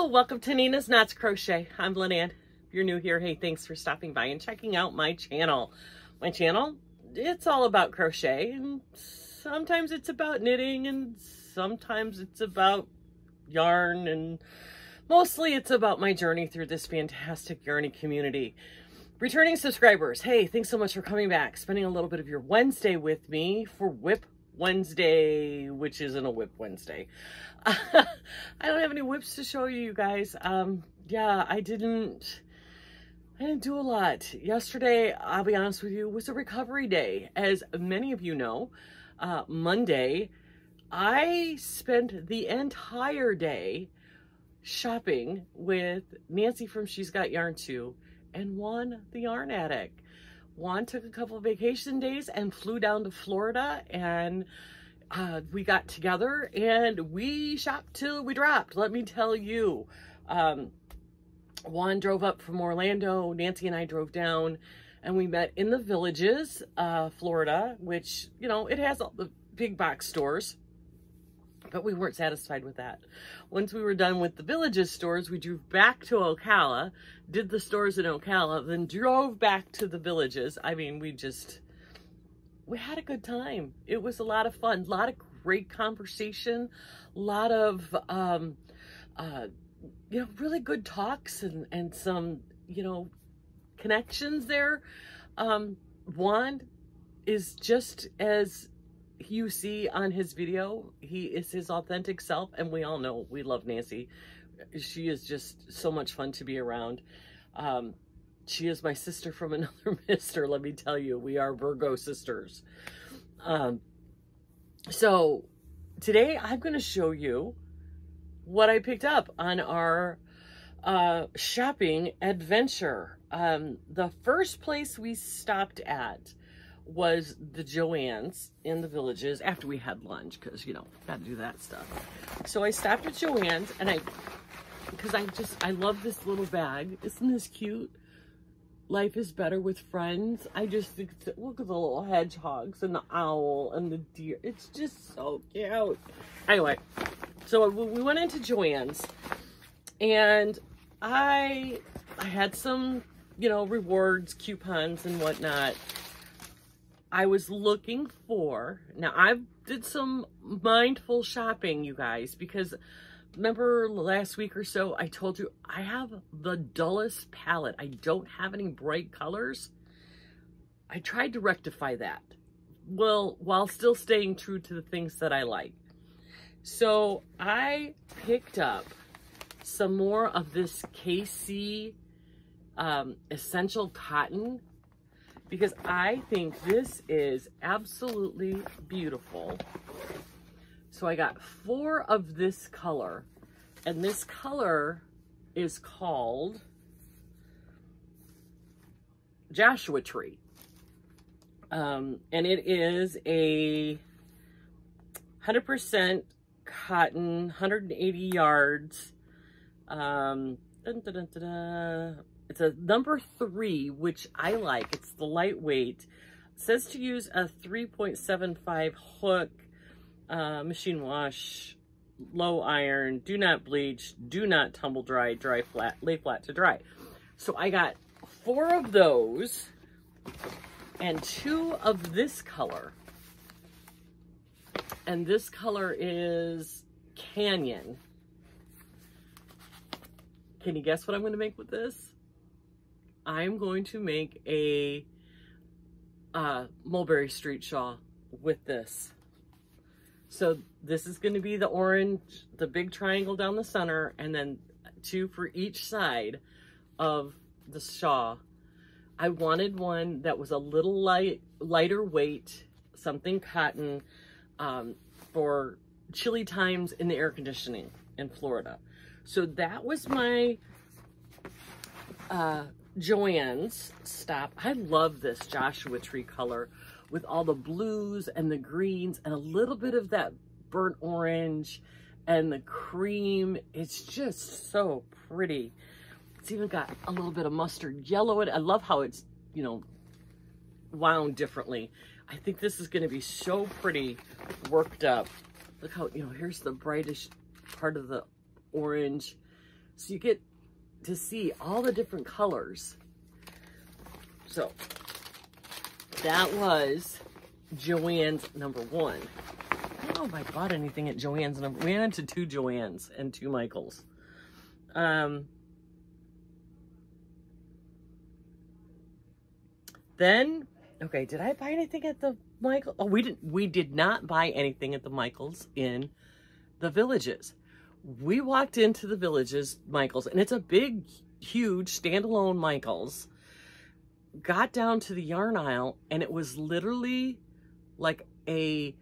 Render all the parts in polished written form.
Hello, welcome to Nina's Knots Crochet. I'm Lynanne. If you're new here, hey, thanks for stopping by and checking out my channel. My channel, it's all about crochet, and sometimes it's about knitting, and sometimes it's about yarn, and mostly it's about my journey through this fantastic yarny community. Returning subscribers, hey, thanks so much for coming back, spending a little bit of your Wednesday with me for Whip Wednesday, which isn't a Whip Wednesday. I don't have any whips to show you guys. Yeah, I didn't do a lot. Yesterday, I'll be honest with you, was a recovery day. As many of you know, Monday, I spent the entire day shopping with Nancy from She's Got Yarn Too and Juan the Yarn Addict. Juan took a couple of vacation days and flew down to Florida, and we got together and we shopped till we dropped. Let me tell you, Juan drove up from Orlando, Nancy and I drove down, and we met in the Villages, Florida, which, you know, it has all the big box stores, but we weren't satisfied with that. Once we were done with the Villages stores, we drove back to Ocala, did the stores in Ocala, then drove back to the Villages. I mean, we had a good time. It was a lot of fun, a lot of great conversation, a lot of, you know, really good talks and some, you know, connections there. Juan is just as you see on his video. He is his authentic self, and we all know we love Nancy. She is just so much fun to be around. She is my sister from another mister, let me tell you. We are Virgo sisters. So today I'm going to show you what I picked up on our shopping adventure. The first place we stopped at was the Joann's in the Villages after we had lunch, because, you know, got to do that stuff. So I stopped at Joann's, and because I love this little bag. Isn't this cute? Life is better with friends. I just think, look at the little hedgehogs and the owl and the deer. It's just so cute. Anyway, so we went into Joann's, and I had some, you know, rewards, coupons and whatnot. I was looking for, now I did some mindful shopping, you guys, because remember last week or so, I told you I have the dullest palette. I don't have any bright colors. I tried to rectify that, well, while still staying true to the things that I like. So I picked up some more of this KC Essential Cotton, because I think this is absolutely beautiful. So I got 4 of this color, and this color is called Joshua Tree. And it is a 100% cotton, 180 yards. It's a number 3, which I like. It's the lightweight. It says to use a 3.75 hook, machine wash, low iron, do not bleach, do not tumble dry, dry flat, lay flat to dry. So I got 4 of those and 2 of this color. And this color is Canyon. Can you guess what I'm going to make with this? I'm going to make a Mulberry Street shawl with this. So this is going to be the orange, the big triangle down the center, and then 2 for each side of the shawl. I wanted one that was a little lighter weight, something cotton, for chilly times in the air conditioning in Florida. So that was my Joann's stop. I love this Joshua Tree color with all the blues and the greens and a little bit of that burnt orange and the cream. It's just so pretty. It's even got a little bit of mustard yellow in it. I love how it's, you know, wound differently. I think this is going to be so pretty worked up. Look how, you know, here's the brightest part of the orange. So you get to see all the different colors. So that was Joann's number 1. I don't know if I bought anything at Joann's number. We went to 2 Joann's and 2 Michaels. Then, okay, did I buy anything at the Michael? Oh, we did not buy anything at the Michaels in the Villages. We walked into the Villages, Michaels, and it's a big, huge, standalone Michaels. Got down to the yarn aisle, and it was literally like a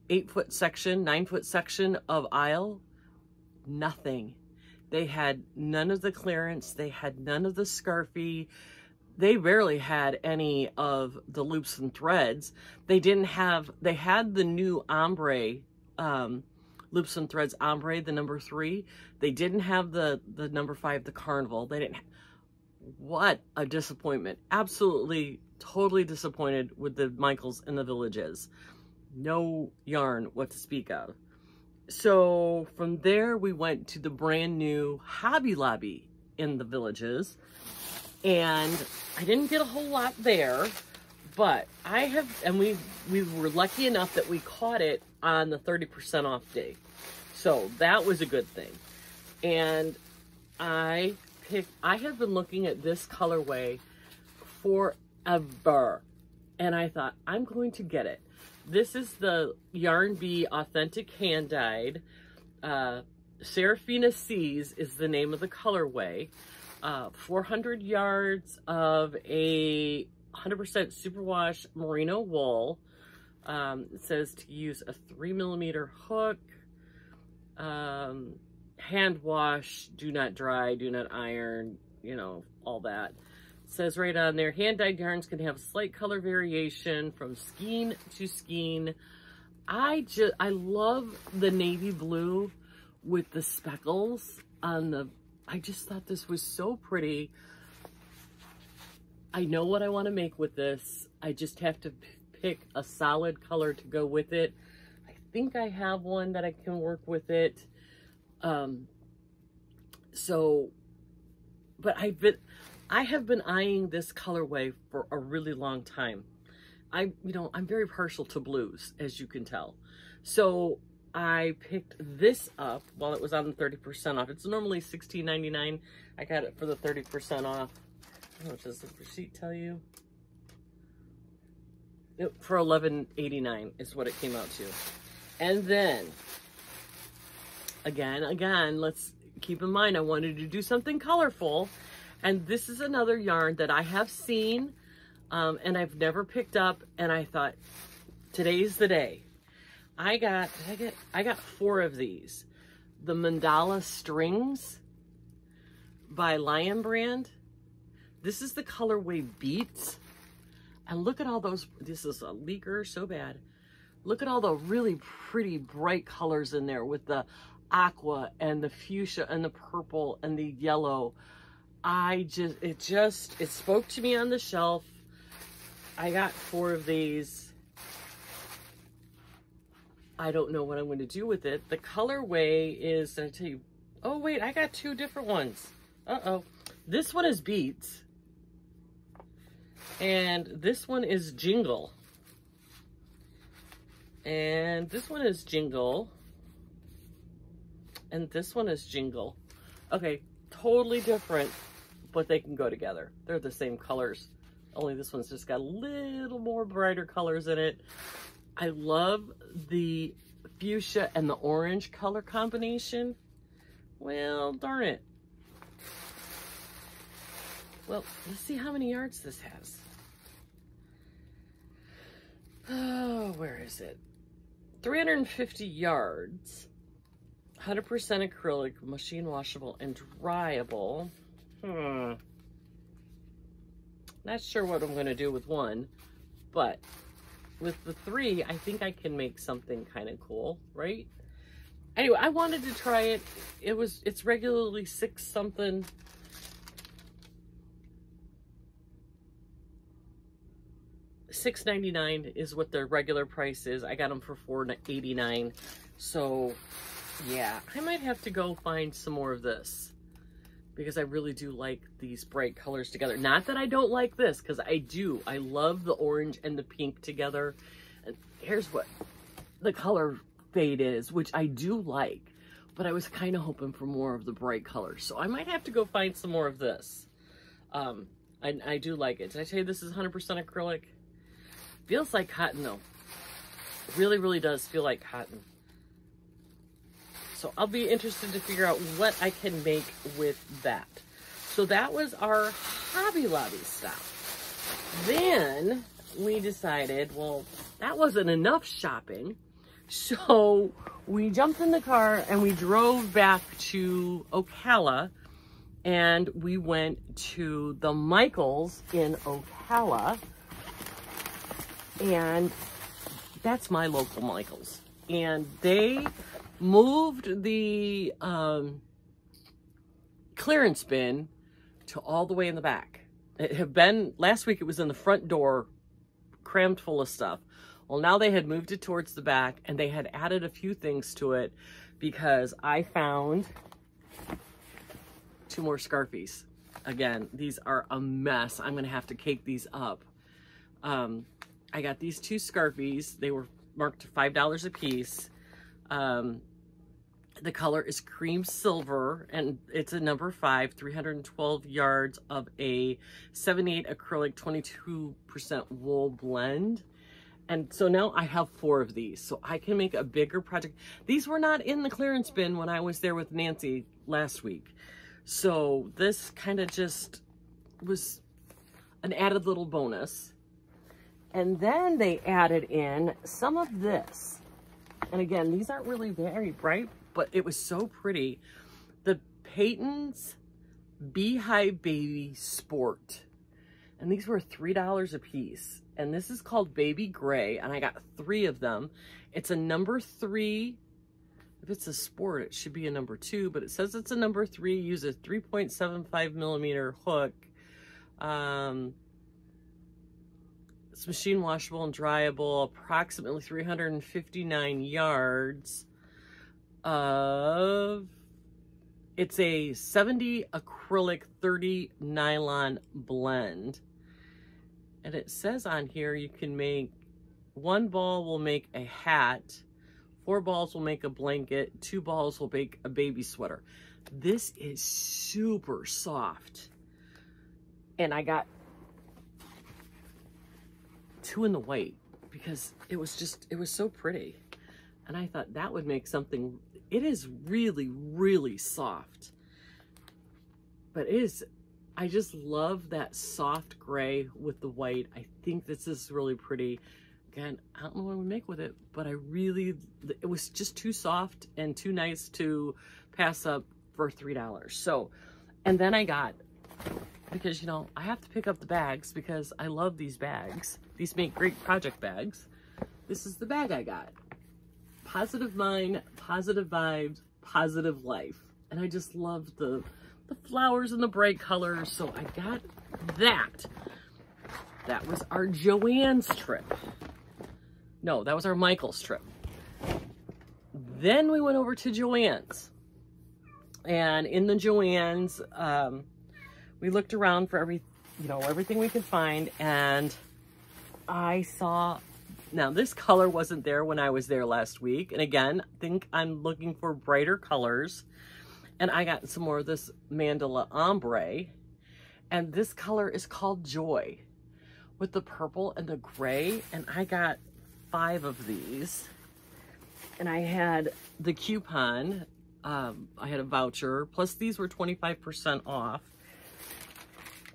8-foot section, 9-foot section of aisle. Nothing. They had none of the clearance. They had none of the scarfy. They barely had any of the loops and threads. They had the new ombre, loops and threads ombre, the number 3. They didn't have the number 5, the carnival. They didn't. What a disappointment. Absolutely, totally disappointed with the Michaels and the Villages. No yarn what to speak of. So from there, we went to the brand new Hobby Lobby in the Villages. And I didn't get a whole lot there, but I have, and we were lucky enough that we caught it on the 30% off day. So that was a good thing. And I have been looking at this colorway forever. And I thought, I'm going to get it. This is the Yarn Bee Authentic Hand Dyed. Serafina Seas is the name of the colorway. 400 yards of a 100% superwash merino wool. It says to use a 3mm hook. Hand wash, do not dry, do not iron, you know, all that. It says right on there, hand-dyed yarns can have slight color variation from skein to skein. I love the navy blue with the speckles on the, I just thought this was so pretty. I know what I want to make with this. I just have to pick a solid color to go with it. I think I have one that I can work with it. But I have been eyeing this colorway for a really long time. I'm very partial to blues, as you can tell. So I picked this up while it was on the 30% off. It's normally $16.99. I got it for the 30% off. How much does the receipt tell you? For $11.89 is what it came out to. And then, again, let's keep in mind, I wanted to do something colorful. And this is another yarn that I have seen and I've never picked up. And I thought, today's the day. I got 4 of these. The Mandala Strings by Lynanne brand. This is the colorway Beats. And look at all those, this is a leaker so bad. Look at all the really pretty bright colors in there with the aqua and the fuchsia and the purple and the yellow. It spoke to me on the shelf. I got 4 of these. I don't know what I'm going to do with it. The colorway is, did I tell you? Oh wait, I got 2 different ones. Uh-oh. This one is Beats. And this one is Jingle. And this one is Jingle. And this one is Jingle. Okay, totally different, but they can go together. They're the same colors. Only this one's just got a little more brighter colors in it. I love the fuchsia and the orange color combination. Well, darn it. Well, let's see how many yards this has. Oh, where is it? 350 yards. 100% acrylic, machine washable, and dryable. Not sure what I'm going to do with one, but with the 3, I think I can make something kind of cool, right? Anyway, I wanted to try it. It's regularly $6 something. $6.99 is what the regular price is. I got them for $4.89. So yeah, I might have to go find some more of this. because I really do like these bright colors together. Not that I don't like this, because I do. I love the orange and the pink together. And here's what the color fade is, which I do like, but I was kind of hoping for more of the bright colors. So I might have to go find some more of this. I do like it. Did I tell you this is 100% acrylic? Feels like cotton though. It really, really does feel like cotton. So I'll be interested to figure out what I can make with that. So that was our Hobby Lobby stuff. Then we decided, well, that wasn't enough shopping. So we jumped in the car and we drove back to Ocala, and we went to the Michaels in Ocala, and that's my local Michaels. And they moved the clearance bin to all the way in the back. It had been, last week it was in the front door, crammed full of stuff. Well, now they had moved it towards the back, and they had added a few things to it, because I found 2 more Scarfies. Again, these are a mess. I'm gonna have to cake these up. I got these 2 Scarfies. They were marked $5 a piece. The color is cream silver, and it's a number 5, 312 yards of a 78 acrylic, 22% wool blend. And so now I have 4 of these, so I can make a bigger project. These were not in the clearance bin when I was there with Nancy last week. So this kind of just was an added little bonus. And then they added in some of this. And again, these aren't really very bright, but it was so pretty. The Peyton's Beehive Baby Sport. And these were $3 a piece. And this is called Baby Gray, and I got 3 of them. It's a number 3. If it's a sport, it should be a number 2, but it says it's a number 3. Use a 3.75 millimeter hook. It's machine washable and dryable, approximately 359 yards of, it's a 70 acrylic, 30 nylon blend. And it says on here you can make, 1 ball will make a hat, 4 balls will make a blanket, 2 balls will make a baby sweater. This is super soft. And I got 2 in the white because it was so pretty. And I thought that would make something. It is really, really soft. But it is, I just love that soft gray with the white. I think this is really pretty. Again, I don't know what I would make with it, but it was just too soft and too nice to pass up for $3. So, and then I got, because, you know, I have to pick up the bags because I love these bags. These make great project bags. This is the bag I got. Positive mind, positive vibes, positive life. And I just love the flowers and the bright colors. So I got that. That was our Joann's trip. No, that was our Michael's trip. Then we went over to Joann's. And in the Joann's, we looked around for everything we could find, and I saw, now this color wasn't there when I was there last week. And again, I think I'm looking for brighter colors. And I got some more of this Mandala Ombre. And this color is called Joy with the purple and the gray. And I got 5 of these. And I had the coupon. I had a voucher. Plus these were 25% off.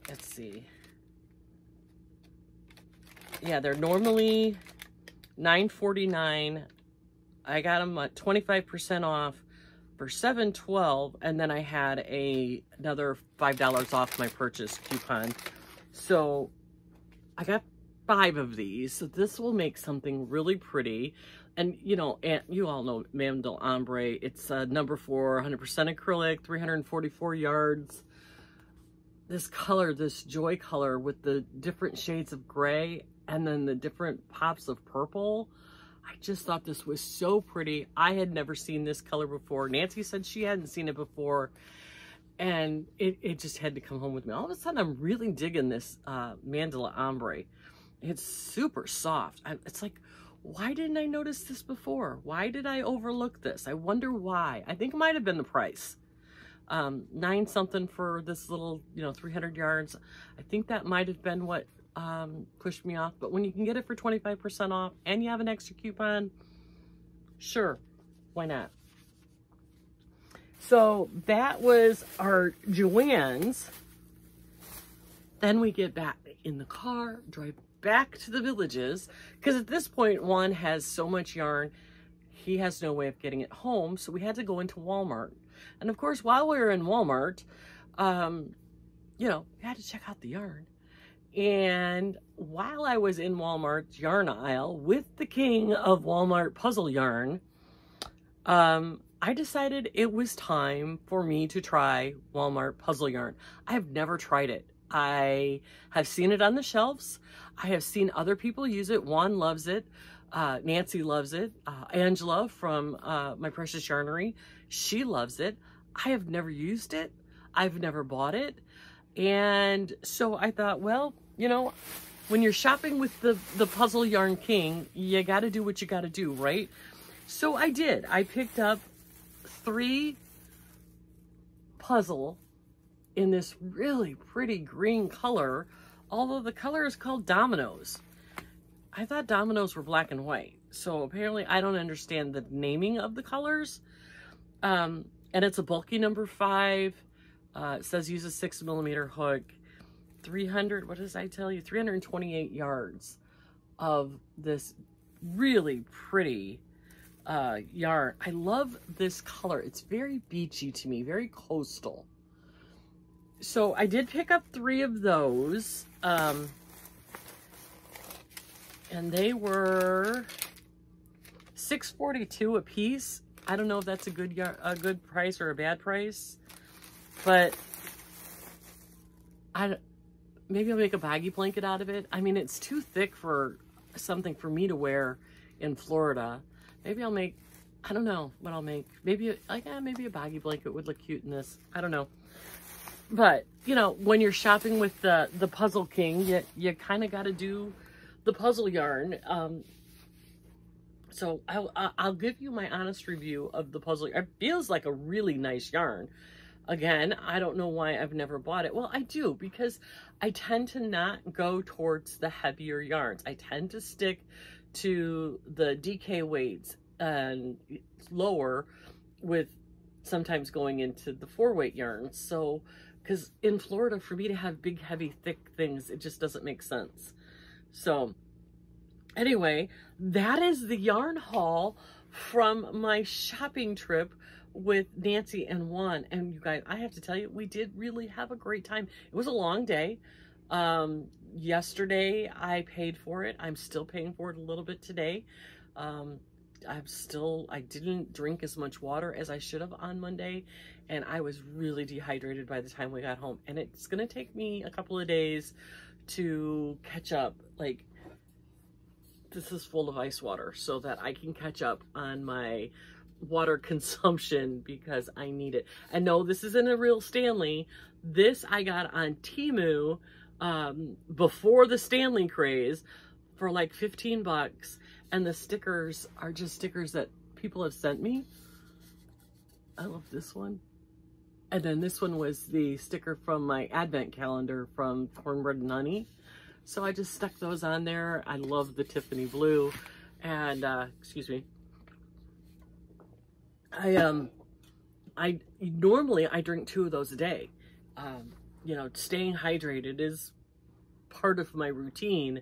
Let's see. Yeah, they're normally $9.49. I got them at 25% off for $7.12, and then I had another $5 off my purchase coupon. So I got 5 of these. So this will make something really pretty. And you know, you all know Mandala Ombre. It's number 4, 100% acrylic, 344 yards. This color, this Joy color with the different shades of gray and then the different pops of purple. I just thought this was so pretty. I had never seen this color before. Nancy said she hadn't seen it before. and it just had to come home with me. All of a sudden, I'm really digging this mandala ombre. It's super soft. It's like, why didn't I notice this before? Why did I overlook this? I wonder why. I think it might have been the price. 9 something for this little, 300 yards. I think that might have been what pushed me off. But when you can get it for 25% off and you have an extra coupon, sure, why not? So that was our Joann's. Then we get back in the car, drive back to the Villages, because at this point, Juan has so much yarn, he has no way of getting it home, so we had to go into Walmart. And of course, while we were in Walmart, we had to check out the yarn. And while I was in Walmart's yarn aisle with the king of Walmart puzzle yarn, I decided it was time for me to try Walmart puzzle yarn. I've never tried it. I have seen it on the shelves. I have seen other people use it. Juan loves it. Nancy loves it. Angela from My Precious Yarnery, she loves it. I have never used it. I've never bought it. And so I thought, well, when you're shopping with the Puzzle Yarn King, you got to do what you got to do, right? So I did. I picked up 3 puzzle in this really pretty green color, although the color is called dominoes. I thought dominoes were black and white, so apparently I don't understand the naming of the colors. And it's a bulky number 5. It says use a 6mm hook. 300, what does I tell you? 328 yards of this really pretty yarn. I love this color. It's very beachy to me, very coastal. So I did pick up 3 of those. And they were $6.42 a piece. I don't know if that's a good price or a bad price, but maybe I'll make a baggy blanket out of it. I mean, it's too thick for something for me to wear in Florida. Maybe I'll make, I don't know what I'll make. Maybe maybe a baggy blanket would look cute in this. I don't know. But, when you're shopping with the Puzzle King, you kind of got to do the puzzle yarn. So I'll give you my honest review of the puzzle. It feels like a really nice yarn. Again, I don't know why I've never bought it. Well, I do, because I tend to not go towards the heavier yarns. I tend to stick to the DK weights and lower, with sometimes going into the 4-weight yarns. So, because in Florida, for me to have big, heavy, thick things, it just doesn't make sense. So anyway, that is the yarn haul from my shopping trip with Nancy and Juan. And you guys, I have to tell you, we did really have a great time. It was a long day. Yesterday I paid for it. I'm still paying for it a little bit today. I didn't drink as much water as I should have on Monday, and I was really dehydrated by the time we got home. And it's gonna take me a couple of days to catch up. Like, this is full of ice water so that I can catch up on my water consumption, because I need it. And no, this isn't a real Stanley. This I got on Temu before the Stanley craze for like 15 bucks. And the stickers are just stickers that people have sent me. I love this one. And then this one was the sticker from my advent calendar from Cornbread and Honey. So I just stuck those on there. I love the Tiffany blue. And, excuse me. Normally I drink 2 of those a day. Staying hydrated is part of my routine.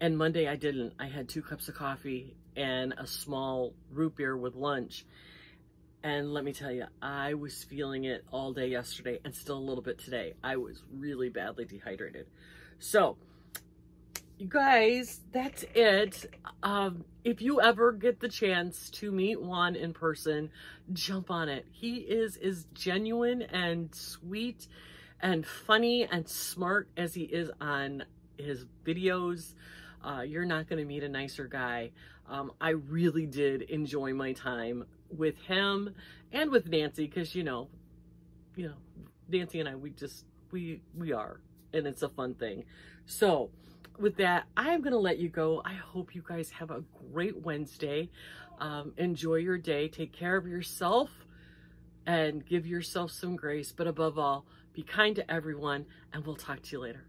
And Monday I didn't. I had 2 cups of coffee and a small root beer with lunch. And let me tell you, I was feeling it all day yesterday and still a little bit today. I was really badly dehydrated. So, you guys, that's it. If you ever get the chance to meet Juan in person, jump on it. He is as genuine and sweet and funny and smart as he is on his videos. You're not going to meet a nicer guy. I really did enjoy my time with him and with Nancy, because Nancy and I, we are, and it's a fun thing. So with that, I'm going to let you go. I hope you guys have a great Wednesday. Enjoy your day. Take care of yourself and give yourself some grace. But above all, be kind to everyone, and we'll talk to you later.